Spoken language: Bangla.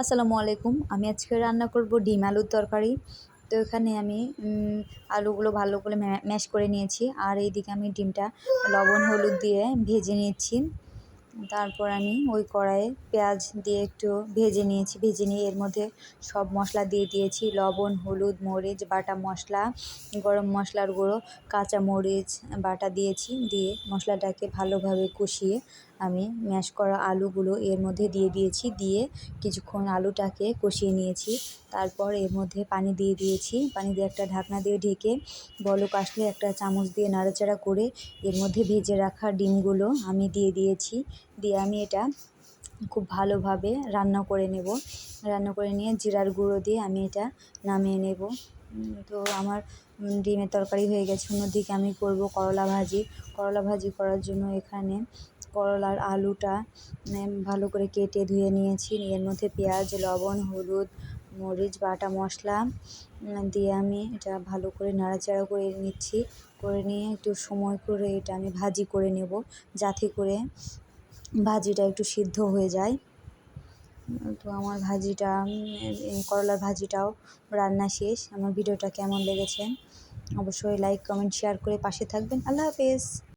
আসসালামু আলাইকুম। আমি আজকে রান্না করব ডিম আলুর তরকারি। তো এখানে আমি আলুগুলো ভালো করে ম্যাশ করে নিয়েছি। আর এইদিকে আমি ডিমটা লবণ হলুদ দিয়ে ভেজে নিচ্ছি। তারপর আমি ওই কড়াইয়ে পেঁয়াজ দিয়ে একটু ভেজে নিয়েছি। ভেজে নিয়ে এর মধ্যে সব মশলা দিয়ে দিয়েছি। লবণ, হলুদ, মরিচ, বাটা মশলা, গরম মশলার গুঁড়ো, কাঁচা মরিচ বাটা দিয়েছি। দিয়ে মশলাটাকে ভালোভাবে কষিয়ে আমি ম্যাশ করা আলুগুলো এর মধ্যে দিয়ে দিয়েছি। দিয়ে কিছুক্ষণ আলুটাকে কষিয়ে নিয়েছি। তারপর এর মধ্যে পানি দিয়ে দিয়েছি। পানি দিয়ে একটা ঢাকনা দিয়ে ঢেকে বলক আসলে একটা চামচ দিয়ে নাড়াচাড়া করে এর মধ্যে ভেজে রাখা ডিমগুলো আমি দিয়ে দিয়েছি। দিয়ে আমি এটা খুব ভালোভাবে রান্না করে নেব। রান্না করে নিয়ে জিরার গুঁড়ো দিয়ে আমি এটা নামিয়ে নেব। তো আমার ডিমের তরকারি হয়ে গেছে। অন্যদিকে আমি করব করলা ভাজি। করলা ভাজি করার জন্য এখানে করলার আলুটা ভালো করে কেটে ধুয়ে নিয়েছি। এর মধ্যে পেঁয়াজ, লবণ, হলুদ, মরিচ, বাটা মশলা দিয়ে আমি এটা ভালো করে নাড়াচাড়া করে নিচ্ছি। করে নিয়ে একটু সময় করে এটা আমি ভাজি করে নেব, যাতে করে ভাজিটা একটু সিদ্ধ হয়ে যায়। তো আমার ভাজিটা করলার ভাজিটাও রান্না শেষ। আমার ভিডিওটা কেমন লেগেছে অবশ্যই লাইক, কমেন্ট, শেয়ার করে পাশে থাকবেন। আল্লাহ হাফেজ।